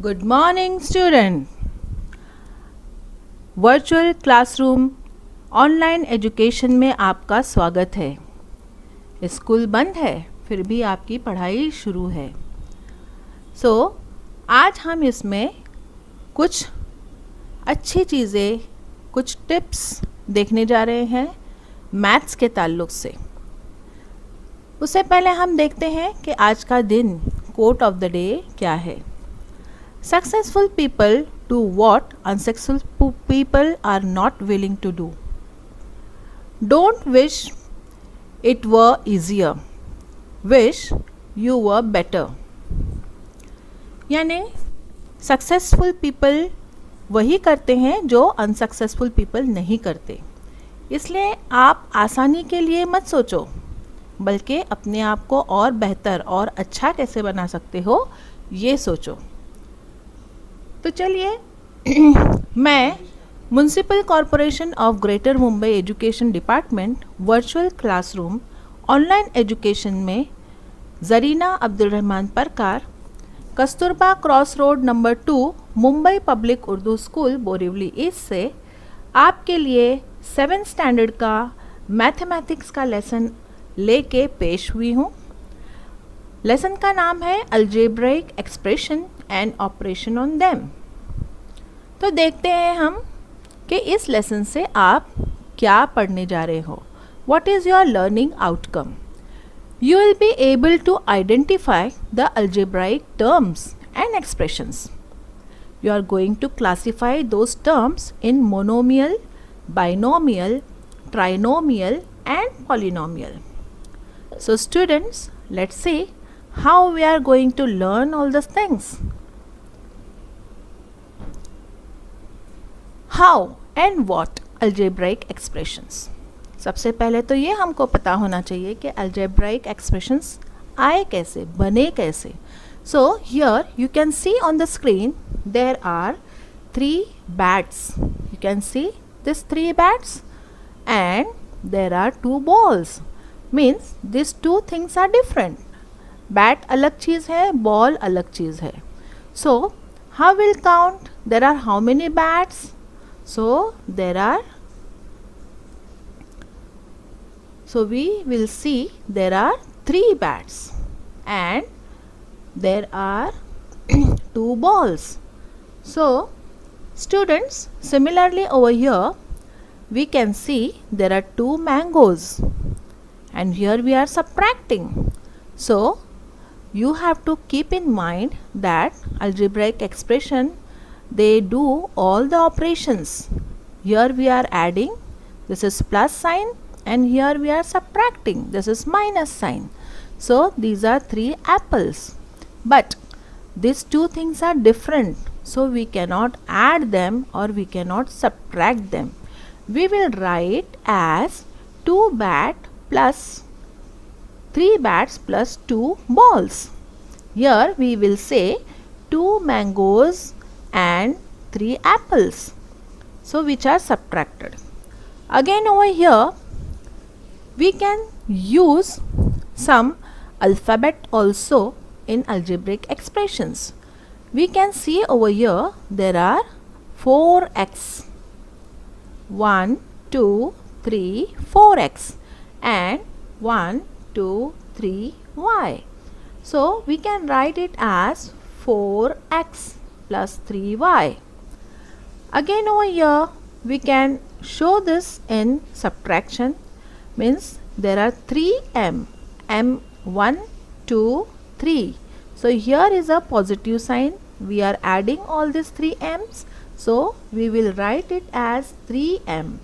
Good morning student. Virtual classroom online education में आपका स्वागत है। स्कूल बंद है फिर भी आपकी पढ़ाई शुरू है। आज हम इसमें कुछ अच्छी चीज़ें, कुछ टिप्स देखने जा रहे हैं मैथ्स के ताल्लुक़ से। उससे पहले हम देखते हैं कि आज का दिन, कोट ऑफ द डे क्या है। Successful people do what unsuccessful people are not willing to do. Don't wish it were easier. Wish you were better. यानी सक्सेसफुल पीपल वही करते हैं जो अनसक्सेसफुल पीपल नहीं करते। इसलिए आप आसानी के लिए मत सोचो, बल्कि अपने आप को और बेहतर और अच्छा कैसे बना सकते हो ये सोचो। तो चलिए मैं municipal corporation of greater Mumbai education department virtual classroom online education में ज़रीना अब्दुल रहमान परकार, Kasturba cross road number 2, Mumbai public Urdu school, Borivali east से आपके लिए 7th स्टैंडर्ड का मैथमेटिक्स का लेसन लेके पेश हुई हूँ। लेसन का नाम है algebraic expression and operation on them. तो देखते हैं हम कि इस लेसन से आप क्या पढ़ने जा रहे हो। What is your learning outcome? You will be able to identify the algebraic terms and expressions. You are going to classify those terms in monomial, binomial, trinomial and polynomial. So students, let's see how we are going to learn all these things. How and what algebraic expressions? सबसे पहले तो ये हमको पता होना चाहिए कि algebraic expressions आए कैसे, बने कैसे. So here you can see on the screen there are 3 bats. You can see these 3 bats and there are 2 balls. Means these 2 things are different. Bat अलग चीज़ है, ball अलग चीज़ है. So how will count? There are how many bats? So we will see there are 3 bats and there are 2 balls. So students, similarly over here we can see there are 2 mangoes and here we are subtracting. So you have to keep in mind that algebraic expression, they do all the operations. Here we are adding, this is plus sign, and here we are subtracting, this is minus sign. So these are 3 apples, but these 2 things are different, so we cannot add them or we cannot subtract them. We will write as 2 bat plus 3 bats plus 2 balls. Here we will say 2 mangoes and 3 apples, so which are subtracted. Again over here we can use some alphabet also in algebraic expressions. We can see over here there are 4x, 1 2 3 4x and 1 2 3 y. So we can write it as 4x plus 3y. Again over here we can show this in subtraction. Means there are 3 m 1 2 3. So here is a positive sign. We are adding all these 3 m's. So we will write it as 3m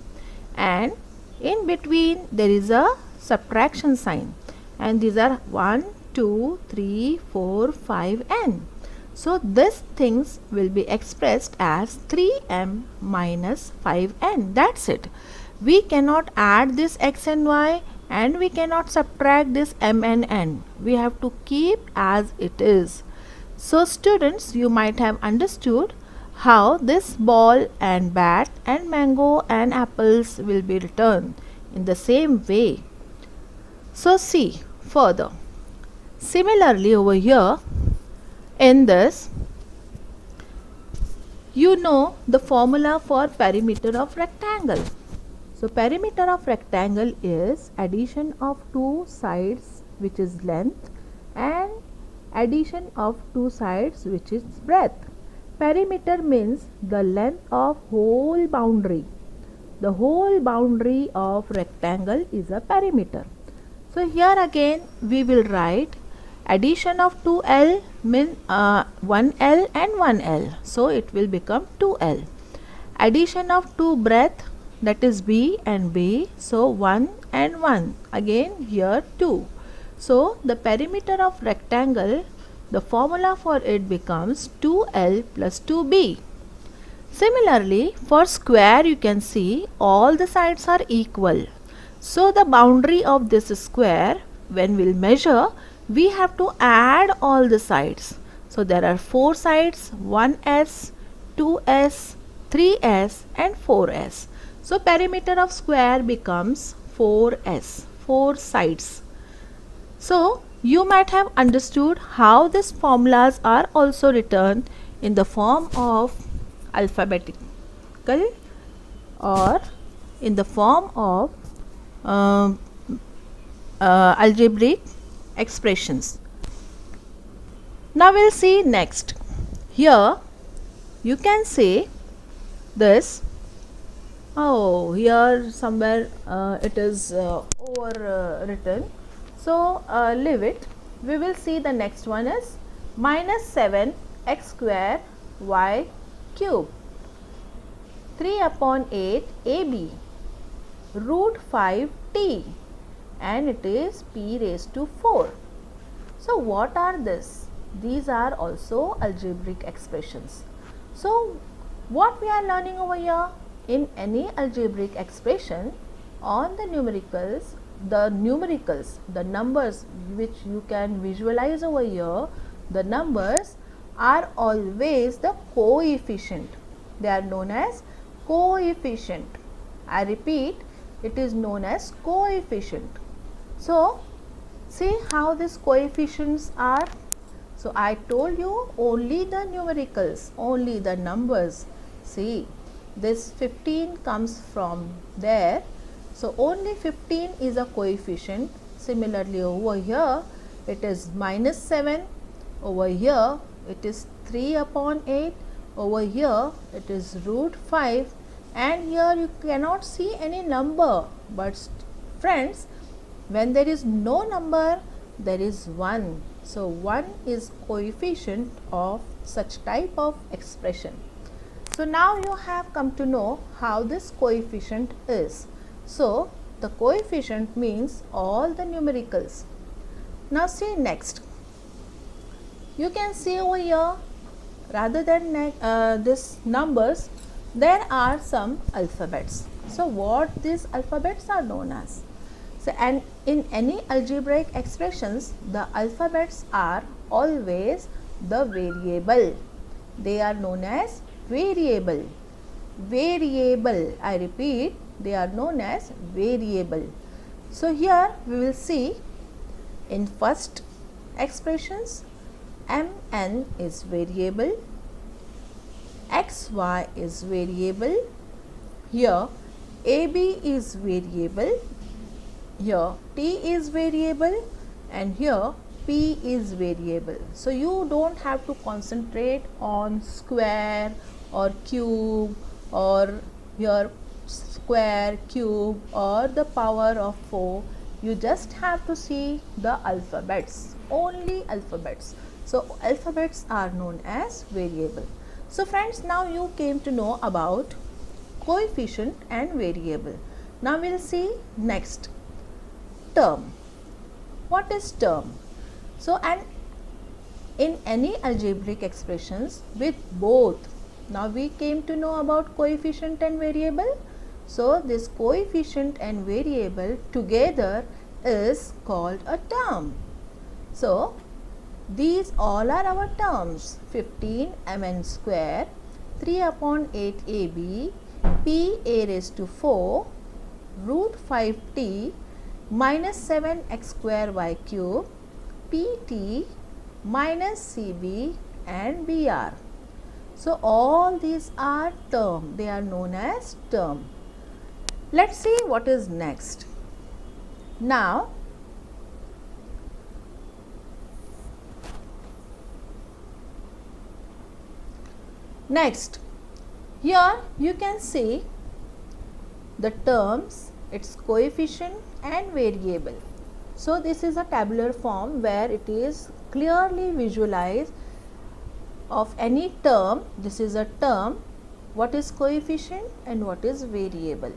and in between there is a subtraction sign and these are 1 2 3 4 5 n. So these things will be expressed as 3m minus 5n. That's it. We cannot add this x and y and we cannot subtract this m and n. We have to keep as it is. So students, you might have understood how this ball and bat and mango and apples will be written in the same way. So see further. Similarly over here in this you know the formula for perimeter of rectangle. So perimeter of rectangle is addition of two sides which is length and addition of two sides which is breadth. Perimeter means the length of whole boundary. The whole boundary of rectangle is a perimeter. So here again we will write addition of 2L means 1L and 1L. So it will become 2L. Addition of 2 breadth, that is B and B. So 1 and 1. Again here 2. So the perimeter of rectangle, the formula for it becomes 2L plus 2B. Similarly, for square you can see all the sides are equal. So the boundary of this square, when we'll measure, we have to add all the sides. So there are 4 sides, 1S, 2S, 3S and 4S. So perimeter of square becomes 4S, 4 sides. So you might have understood how these formulas are also written in the form of alphabetical or in the form of algebraic expressions. Now we'll see next. Here you can say this. Oh, here somewhere it is overwritten. So leave it. We will see the next one is minus 7 x square y cube 3 upon 8 ab root 5 t and it is p raised to 4. So what are this? These are also algebraic expressions. So what we are learning over here, in any algebraic expression on the numericals, the numbers which you can visualize over here, the numbers are always the coefficient. They are known as coefficient. I repeat, it is known as coefficient. So see how these coefficients are. So I told you only the numericals, only the numbers. See, this 15 comes from there. So only 15 is a coefficient. Similarly over here it is minus 7. Over here it is 3 upon 8. Over here it is root 5. And here you cannot see any number. But friends, when there is no number, there is 1. So 1 is coefficient of such type of expression. So now you have come to know how this coefficient is. So the coefficient means all the numericals. Now see next. You can see over here, rather than this numbers, there are some alphabets. So what these alphabets are known as? So, and in any algebraic expressions, the alphabets are always the variable. They are known as variable. Variable, I repeat, they are known as variable. So here we will see in first expressions, mn is variable, xy is variable, here ab is variable, here t is variable and here p is variable. So you don't have to concentrate on square or cube or here square, cube or the power of 4. You just have to see the alphabets, only alphabets. So alphabets are known as variable. So friends, now you came to know about coefficient and variable. Now we will see next, term. What is term? So and in any algebraic expressions with both, now we came to know about coefficient and variable. So this coefficient and variable together is called a term. So these all are our terms: 15 mn square, 3 upon 8 ab, p a raised to 4, root 5 t, minus 7 x square y cube, pt, minus cb and br. So all these are term, they are known as term. Let's see what is next. Now next, here you can see the terms, its coefficient and variable. So this is a tabular form where it is clearly visualized of any term. This is a term, what is coefficient and what is variable.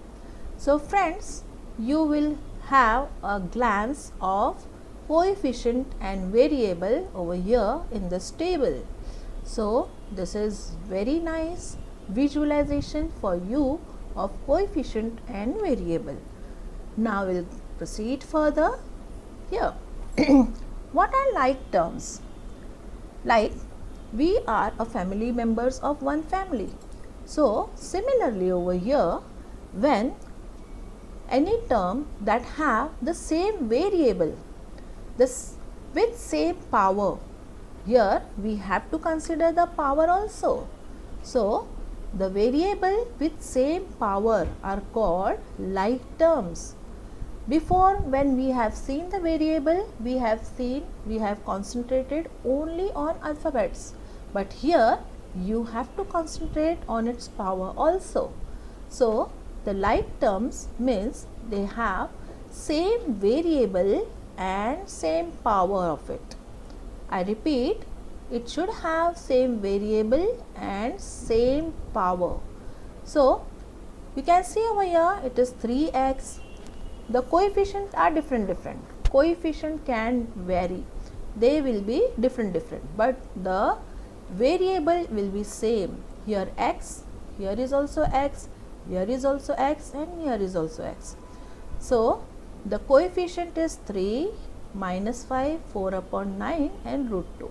So friends, you will have a glance of coefficient and variable over here in this table. So this is very nice visualization for you of coefficient and variable. Now we'll proceed further. Here, what are like terms? Like, we are a family members of one family. So similarly over here, when any term that have the same variable, this with same power, here we have to consider the power also. So the variable with same power are called like terms. Before, when we have seen the variable, we have concentrated only on alphabets, but here you have to concentrate on its power also. So the like terms means they have same variable and same power of it. I repeat, it should have same variable and same power. So you can see over here it is 3x. The coefficients are different. Coefficient can vary. They will be different, but the variable will be same. Here x, here is also x, here is also x, and here is also x. So the coefficient is 3, minus 5, 4 upon 9 and root 2.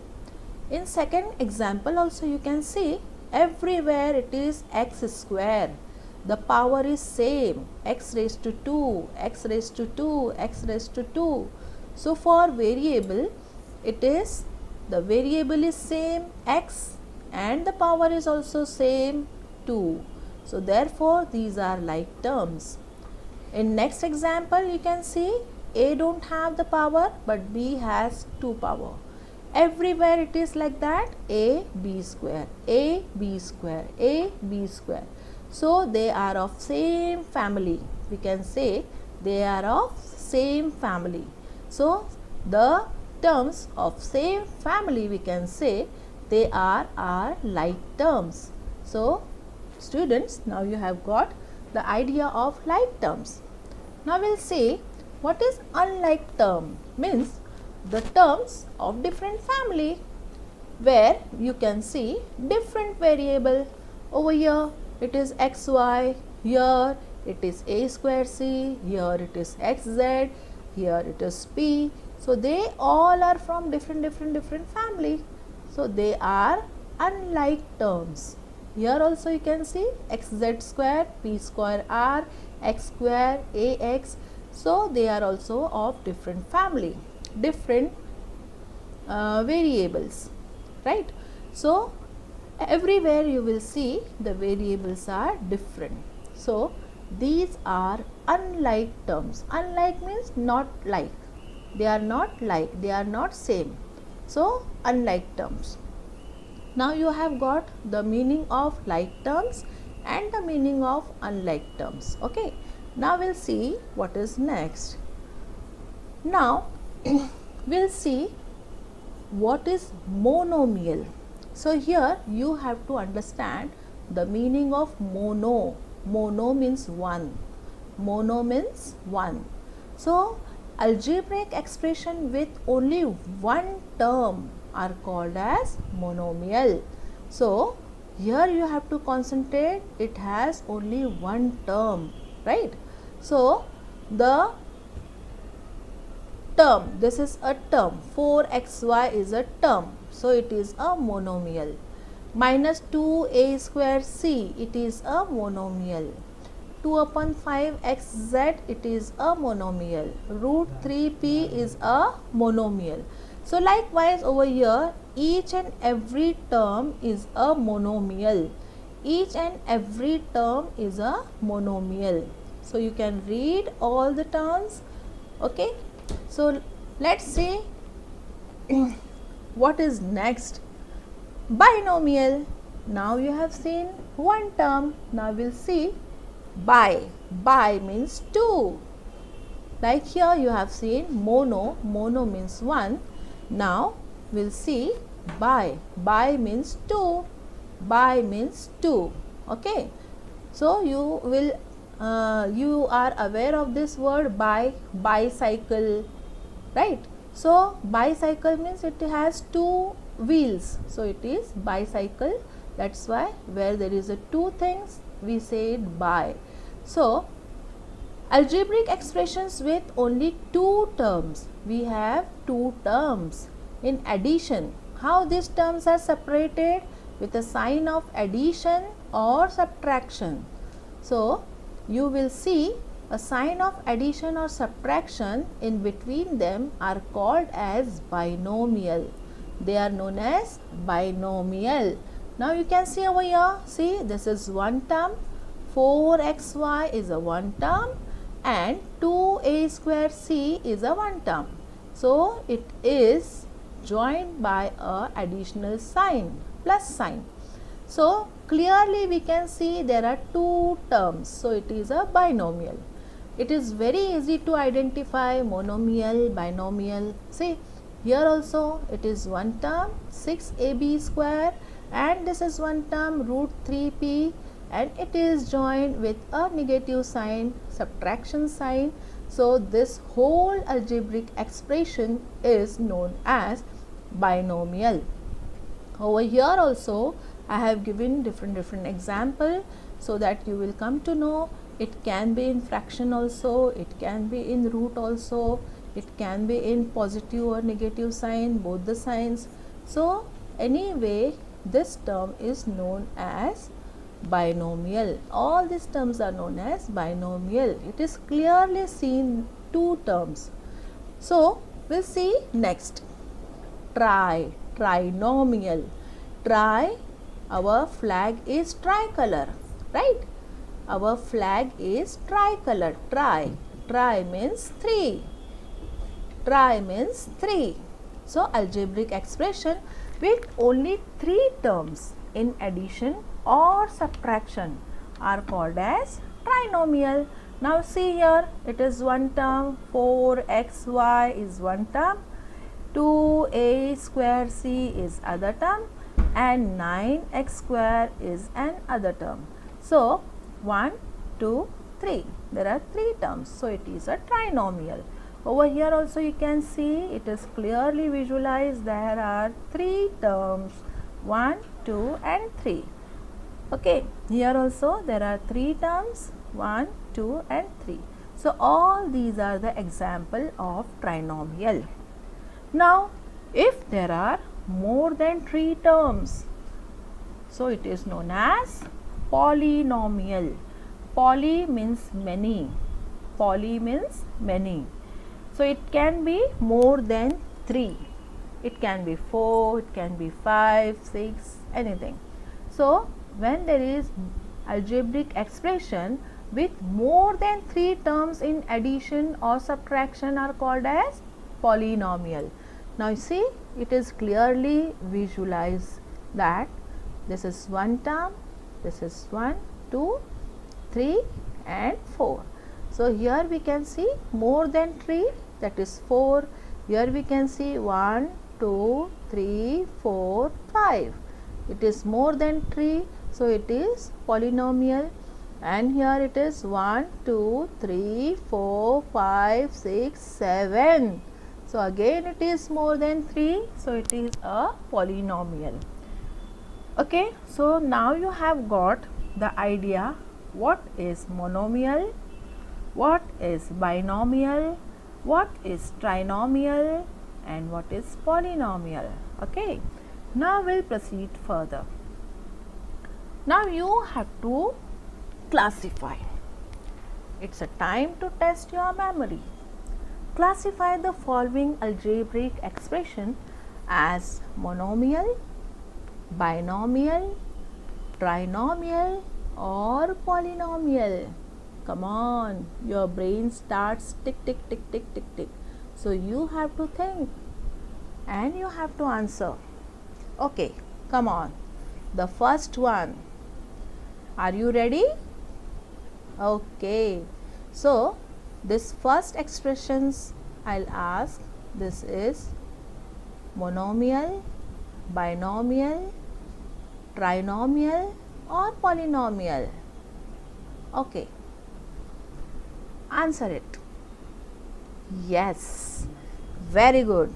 In second example also you can see everywhere it is x square. The power is same, x raised to 2, x raised to 2, x raised to 2. So for variable, it is, the variable is same x and the power is also same 2. So therefore these are like terms. In next example you can see a don't have the power but b has 2 power. Everywhere it is like that, a b square, a b square, a b square. So they are of same family. We can say they are of same family. So the terms of same family, we can say they are like terms. So students, now you have got the idea of like terms. Now we'll see what is unlike term. Means the terms of different family, where you can see different variable. Over here it is xy, here it is a square c, here it is xz, here it is p. So they all are from different family. So they are unlike terms. Here also you can see xz square, p square r, x square, ax. So they are also of different family, different variables, right? So everywhere you will see the variables are different. So these are unlike terms. Unlike means not like. They are not like, they are not same. So unlike terms. Now you have got the meaning of like terms and the meaning of unlike terms. Okay. Now we'll see what is next. Now we'll see what is monomial. So here you have to understand the meaning of mono. Mono means one. Mono means one. So algebraic expression with only one term are called as monomial. So here you have to concentrate, it has only one term, right? So the term, this is a term, 4xy is a term, so it is a monomial. Minus 2a square c, it is a monomial. 2 upon 5 xz, it is a monomial. Root 3p is a monomial. So likewise over here, each and every term is a monomial. Each and every term is a monomial. So you can read all the terms. Okay, so let's see what is next. Binomial. Now you have seen one term. Now we'll see bi. Bi means two. Like here you have seen mono. Mono means one. Now we'll see bi. Bi means two. Bi means two. Okay. So you will you are aware of this word bicycle, right? So bicycle means it has two wheels, so it is bicycle. That's why where there is a two things we say it bi. So algebraic expressions with only two terms. We have two terms. In addition, how these terms are separated? With a sign of addition or subtraction. So you will see a sign of addition or subtraction in between them are called as binomial. They are known as binomial. Now you can see over here, see this is one term, 4xy is a one term and 2a square c is a one term. So it is joined by a additional sign, plus sign. So clearly we can see there are two terms, so it is a binomial. It is very easy to identify monomial, binomial. See here also it is one term 6ab square and this is one term root 3p and it is joined with a negative sign, subtraction sign. So this whole algebraic expression is known as binomial. Over here also I have given different example so that you will come to know it can be in fraction also, it can be in root also, it can be in positive or negative sign, both the signs. So anyway this term is known as binomial. All these terms are known as binomial. It is clearly seen two terms. So we'll see next. Trinomial. Our flag is tricolor, right? Our flag is tricolor. Tri means three. Tri means three. So algebraic expression with only three terms in addition or subtraction are called as trinomial. Now see here, it is one term, 4xy is one term, 2a square c is other term and 9x square is an other term. So 1, 2, 3. There are three terms. So it is a trinomial. Over here also you can see it is clearly visualized. There are three terms 1, 2 and 3. Okay. Here also there are three terms 1, 2 and 3. So all these are the example of trinomial. Now if there are more than three terms, so it is known as polynomial. Poly means many. Poly means many. So it can be more than 3. It can be 4, it can be 5, 6, anything. So when there is algebraic expression with more than 3 terms in addition or subtraction are called as polynomial. Now you see it is clearly visualized that this is one term, this is 1, 2, 3 and 4. So here we can see more than 3, that is 4. Here we can see 1, 2, 3, 4, 5. It is more than 3, so it is polynomial. And here it is 1, 2, 3, 4, 5, 6, 7. So again it is more than 3, so it is a polynomial. Okay, so now you have got the idea what is monomial, what is binomial, what is trinomial and what is polynomial. Okay, now we'll proceed further. Now you have to classify. It's a time to test your memory. Classify the following algebraic expression as monomial, binomial, trinomial or polynomial? Come on, your brain starts tick tick tick tick tick tick. So you have to think and you have to answer. Okay, come on. The first one. Are you ready? Okay. So this first expressions I'll ask, this is monomial, binomial, trinomial or polynomial? Okay. Answer it. Yes. Very good.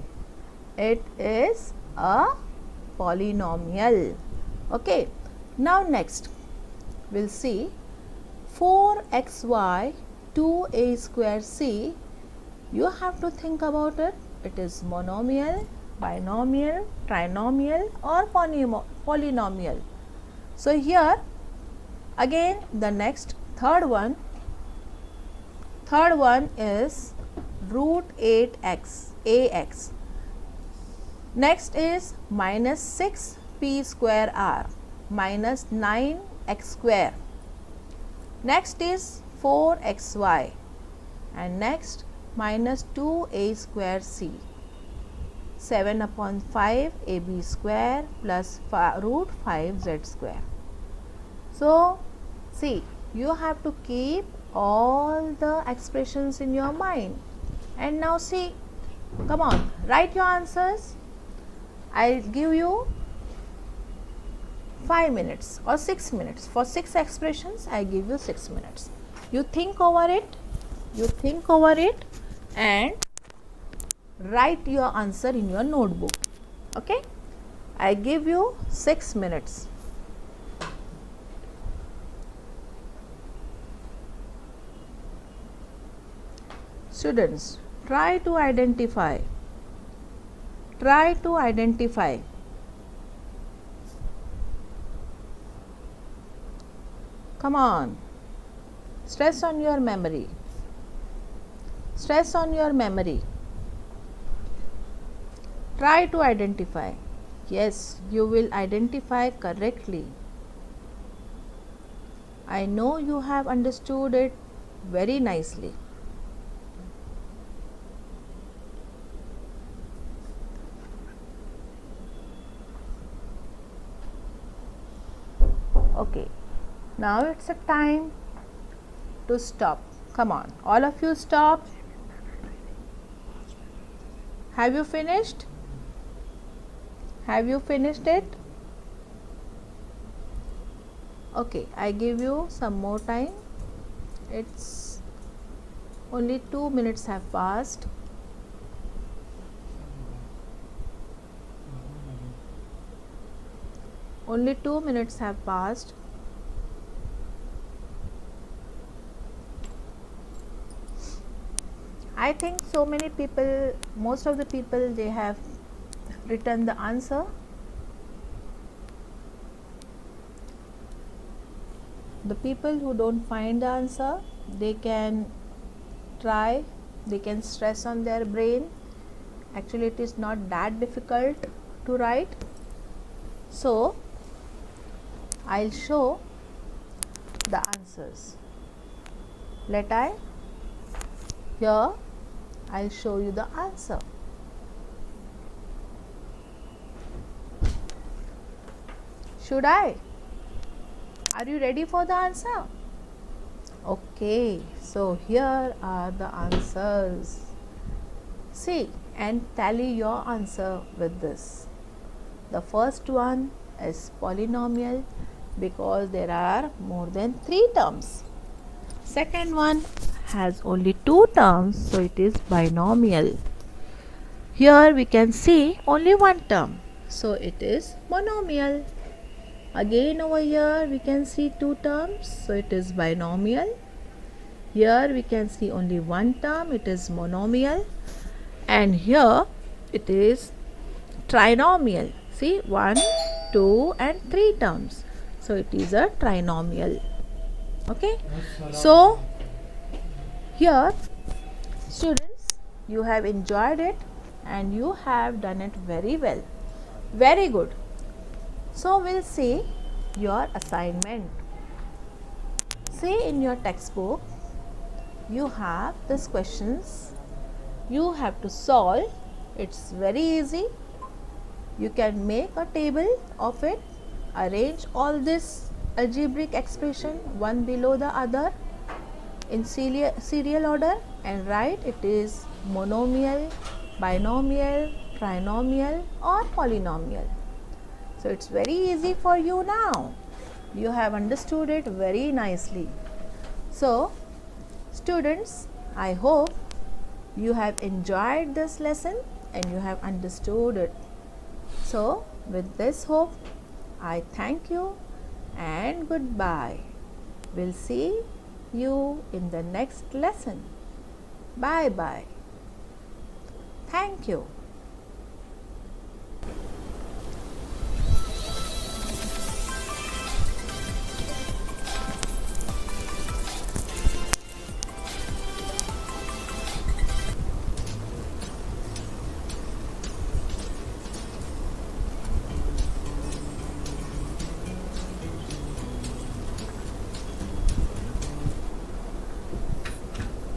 It is a polynomial. Okay. Now next we'll see 4xy 2a square c. You have to think about it. It is monomial, binomial, trinomial or polynomial. So here again the next third one is root 8x ax. Next is minus 6p square r minus 9x square. Next is 4xy and next minus 2a square c. 7 upon 5 ab square plus root 5z square. So see, you have to keep all the expressions in your mind. And now see, come on, write your answers. I'll give you 5 minutes or 6 minutes. For 6 expressions, I give you 6 minutes. You think over it and write your answer in your notebook. Okay? I give you 6 minutes. Students, try to identify. Come on. Stress on your memory. Try to identify. Yes, you will identify correctly. I know you have understood it very nicely. Okay, now it's a time to stop. Come on, all of you stop. Have you finished? It? Okay, I give you some more time. It's only 2 minutes have passed. Only 2 minutes have passed. I think so many people, most of the people, they have written the answer. The people who don't find the answer, they can try, they can stress on their brain. Actually, it is not that difficult to write. So, I'll show the answers. Here I'll show you the answer. Should I? Are you ready for the answer? Okay, so here are the answers. See and tally your answer with this. The first one is polynomial because there are more than 3 terms. Second one has only 2 terms, so it is binomial. Here we can see only 1 term, so it is monomial. Again over here we can see 2 terms, so it is binomial. Here we can see only 1 term, it is monomial. And here it is trinomial. See, 1, 2 and 3 terms, so it is a trinomial. Okay, so here students, you have enjoyed it and you have done it very well. Very good. So we'll see your assignment. See, in your textbook you have these questions you have to solve. It's very easy. You can make a table of it, arrange all this algebraic expression one below the other in serial order and write it is monomial, binomial, trinomial or polynomial. So it's very easy for you now. You have understood it very nicely. So students, I hope you have enjoyed this lesson and you have understood it. So with this hope, I thank you and goodbye. We'll see you in the next lesson. Bye bye. Thank you.